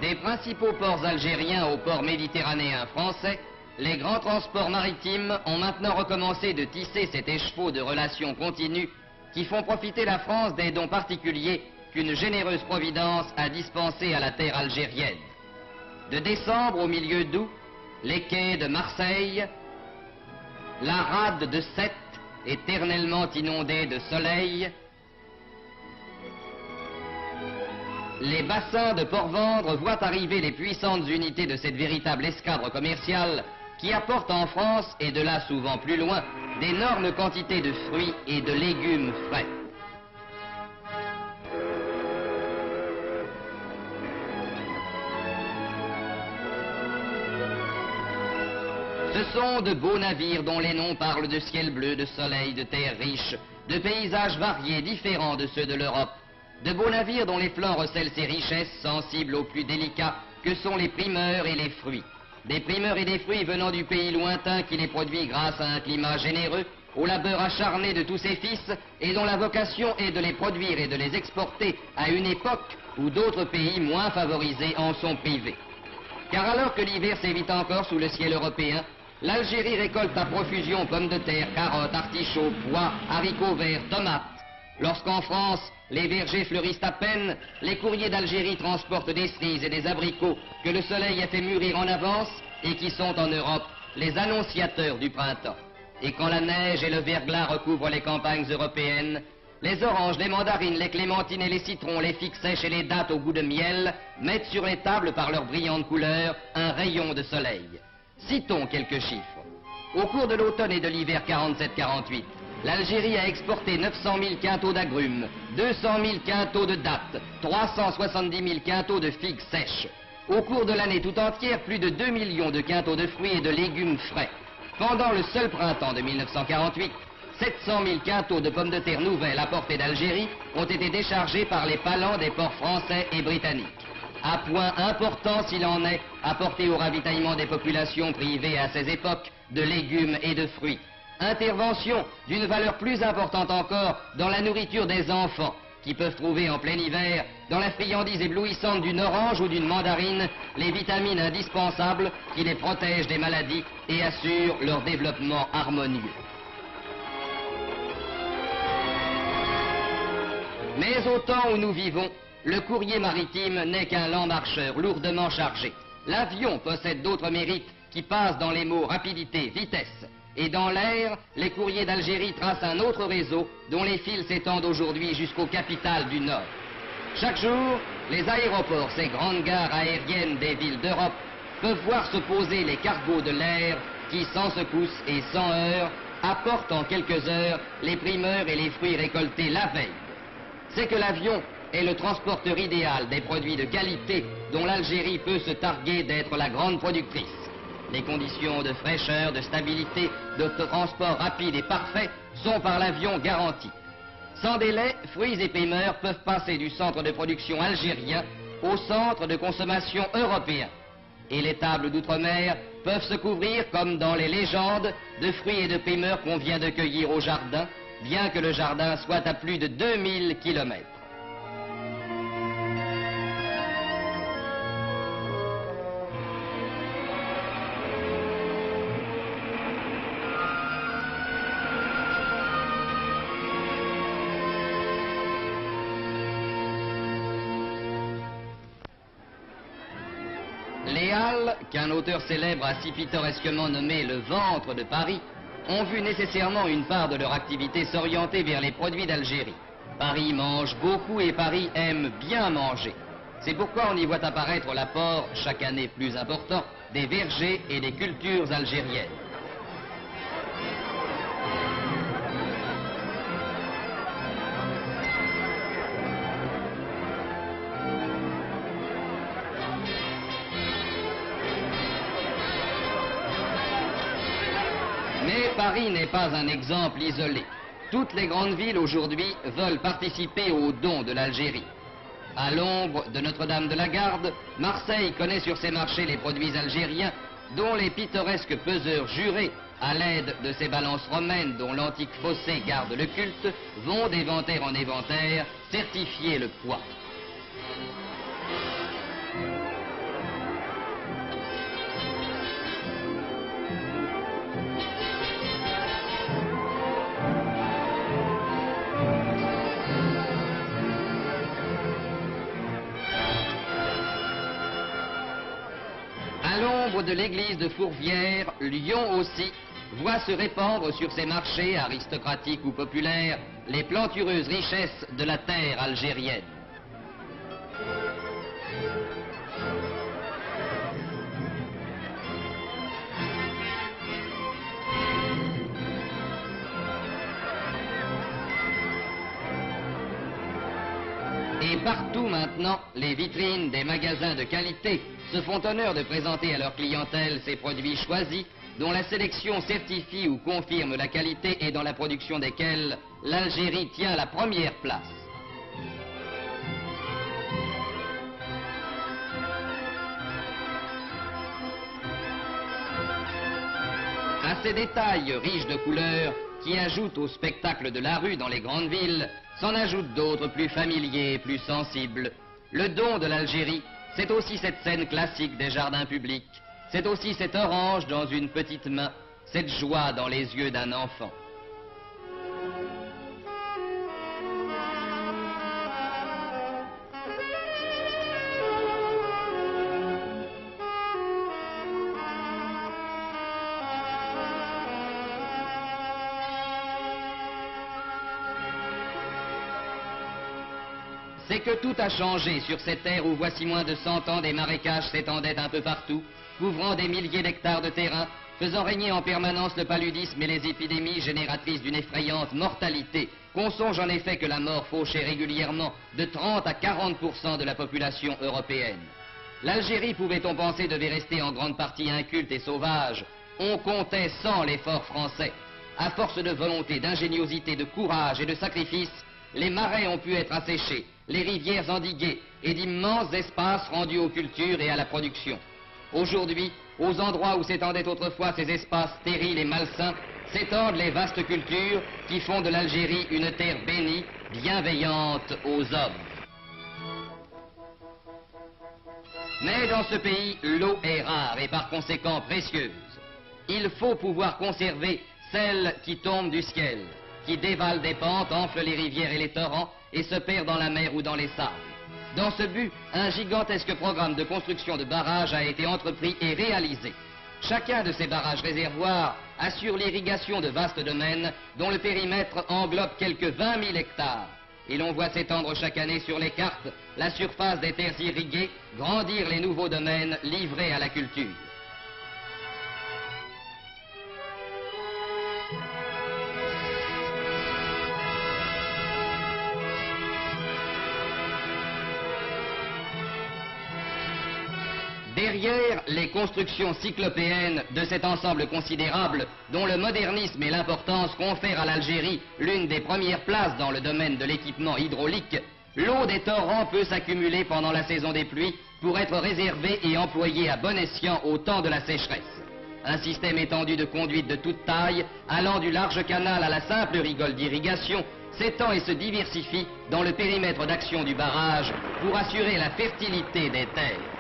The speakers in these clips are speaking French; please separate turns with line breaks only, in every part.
Des principaux ports algériens aux ports méditerranéens français, les grands transports maritimes ont maintenant recommencé de tisser cet écheveau de relations continues qui font profiter la France des dons particuliers qu'une généreuse providence a dispensés à la terre algérienne. De décembre au milieu d'août, les quais de Marseille, la rade de Sète, éternellement inondée de soleil, les bassins de Port-Vendre voient arriver les puissantes unités de cette véritable escadre commerciale qui apporte en France, et de là souvent plus loin, d'énormes quantités de fruits et de légumes frais. Ce sont de beaux navires dont les noms parlent de ciel bleu, de soleil, de terre riche, de paysages variés, différents de ceux de l'Europe. De beaux navires dont les flancs recèlent ces richesses sensibles aux plus délicats que sont les primeurs et les fruits. Des primeurs et des fruits venant du pays lointain qui les produit grâce à un climat généreux, au labeur acharné de tous ses fils et dont la vocation est de les produire et de les exporter à une époque où d'autres pays moins favorisés en sont privés. Car alors que l'hiver sévit encore sous le ciel européen, l'Algérie récolte à profusion pommes de terre, carottes, artichauts, pois, haricots verts, tomates. Lorsqu'en France, les vergers fleurissent à peine, les courriers d'Algérie transportent des cerises et des abricots que le soleil a fait mûrir en avance et qui sont en Europe les annonciateurs du printemps. Et quand la neige et le verglas recouvrent les campagnes européennes, les oranges, les mandarines, les clémentines et les citrons, les figues sèches et les dattes au goût de miel mettent sur les tables par leurs brillantes couleurs un rayon de soleil. Citons quelques chiffres. Au cours de l'automne et de l'hiver 47-48, l'Algérie a exporté 900 000 quintaux d'agrumes, 200 000 quintaux de dattes, 370 000 quintaux de figues sèches. Au cours de l'année tout entière, plus de 2 millions de quintaux de fruits et de légumes frais. Pendant le seul printemps de 1948, 700 000 quintaux de pommes de terre nouvelles apportées d'Algérie ont été déchargés par les palans des ports français et britanniques. À point important s'il en est, apporté au ravitaillement des populations privées à ces époques de légumes et de fruits. Intervention d'une valeur plus importante encore dans la nourriture des enfants, qui peuvent trouver en plein hiver, dans la friandise éblouissante d'une orange ou d'une mandarine, les vitamines indispensables qui les protègent des maladies et assurent leur développement harmonieux. Mais au temps où nous vivons, le courrier maritime n'est qu'un lent marcheur lourdement chargé. L'avion possède d'autres mérites qui passent dans les mots rapidité, vitesse. Et dans l'air, les courriers d'Algérie tracent un autre réseau dont les fils s'étendent aujourd'hui jusqu'aux capitales du Nord. Chaque jour, les aéroports, ces grandes gares aériennes des villes d'Europe, peuvent voir se poser les cargos de l'air qui, sans secousse et sans heurts, apportent en quelques heures les primeurs et les fruits récoltés la veille. C'est que l'avion est le transporteur idéal des produits de qualité dont l'Algérie peut se targuer d'être la grande productrice. Les conditions de fraîcheur, de stabilité, de transport rapide et parfait sont par l'avion garanties. Sans délai, fruits et primeurs peuvent passer du centre de production algérien au centre de consommation européen. Et les tables d'outre-mer peuvent se couvrir, comme dans les légendes, de fruits et de primeurs qu'on vient de cueillir au jardin, bien que le jardin soit à plus de 2000 kilomètres. Les Halles, qu'un auteur célèbre a si pittoresquement nommé le ventre de Paris, ont vu nécessairement une part de leur activité s'orienter vers les produits d'Algérie. Paris mange beaucoup et Paris aime bien manger. C'est pourquoi on y voit apparaître l'apport, chaque année plus important, des vergers et des cultures algériennes. Mais Paris n'est pas un exemple isolé. Toutes les grandes villes aujourd'hui veulent participer aux dons de l'Algérie. À l'ombre de Notre-Dame de la Garde, Marseille connaît sur ses marchés les produits algériens dont les pittoresques peseurs jurés, à l'aide de ces balances romaines dont l'antique fossé garde le culte, vont d'éventaire en éventaire certifier le poids. l'ombre de l'église de Fourvière, Lyon aussi voit se répandre sur ses marchés, aristocratiques ou populaires, les plantureuses richesses de la terre algérienne. Et partout maintenant, les vitrines des magasins de qualité se font honneur de présenter à leur clientèle ces produits choisis, dont la sélection certifie ou confirme la qualité et dans la production desquels l'Algérie tient la première place. À ces détails riches de couleurs qui ajoutent au spectacle de la rue dans les grandes villes, s'en ajoutent d'autres plus familiers et plus sensibles. Le don de l'Algérie, c'est aussi cette scène classique des jardins publics, c'est aussi cette orange dans une petite main, cette joie dans les yeux d'un enfant. C'est que tout a changé sur cette terre où voici moins de 100 ans des marécages s'étendaient un peu partout, couvrant des milliers d'hectares de terrain, faisant régner en permanence le paludisme et les épidémies génératrices d'une effrayante mortalité, qu'on songe en effet que la mort fauchait régulièrement de 30 à 40% de la population européenne. L'Algérie, pouvait-on penser, devait rester en grande partie inculte et sauvage. On comptait sans l'effort français. À force de volonté, d'ingéniosité, de courage et de sacrifice, les marais ont pu être asséchés, les rivières endiguées et d'immenses espaces rendus aux cultures et à la production. Aujourd'hui, aux endroits où s'étendaient autrefois ces espaces stériles et malsains, s'étendent les vastes cultures qui font de l'Algérie une terre bénie, bienveillante aux hommes. Mais dans ce pays, l'eau est rare et par conséquent précieuse. Il faut pouvoir conserver celle qui tombe du ciel, qui dévale des pentes, enfle les rivières et les torrents et se perd dans la mer ou dans les sables. Dans ce but, un gigantesque programme de construction de barrages a été entrepris et réalisé. Chacun de ces barrages réservoirs assure l'irrigation de vastes domaines dont le périmètre englobe quelques 20 000 hectares. Et l'on voit s'étendre chaque année sur les cartes la surface des terres irriguées, grandir les nouveaux domaines livrés à la culture. Derrière les constructions cyclopéennes de cet ensemble considérable, dont le modernisme et l'importance confèrent à l'Algérie l'une des premières places dans le domaine de l'équipement hydraulique, l'eau des torrents peut s'accumuler pendant la saison des pluies pour être réservée et employée à bon escient au temps de la sécheresse. Un système étendu de conduites de toute taille, allant du large canal à la simple rigole d'irrigation, s'étend et se diversifie dans le périmètre d'action du barrage pour assurer la fertilité des terres.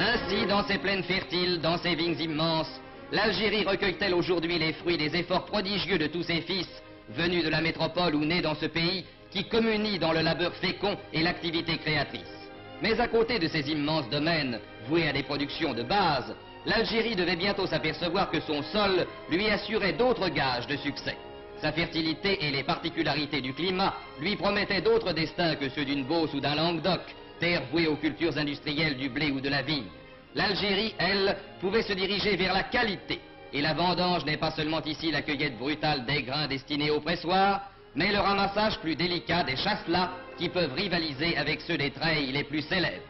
Ainsi, dans ces plaines fertiles, dans ces vignes immenses, l'Algérie recueille-t-elle aujourd'hui les fruits des efforts prodigieux de tous ses fils, venus de la métropole ou nés dans ce pays, qui communient dans le labeur fécond et l'activité créatrice. Mais à côté de ces immenses domaines, voués à des productions de base, l'Algérie devait bientôt s'apercevoir que son sol lui assurait d'autres gages de succès. Sa fertilité et les particularités du climat lui promettaient d'autres destins que ceux d'une Beauce ou d'un Languedoc, terre vouée aux cultures industrielles du blé ou de la vigne. L'Algérie, elle, pouvait se diriger vers la qualité. Et la vendange n'est pas seulement ici la cueillette brutale des grains destinés au pressoir, mais le ramassage plus délicat des chasselas qui peuvent rivaliser avec ceux des treilles les plus célèbres.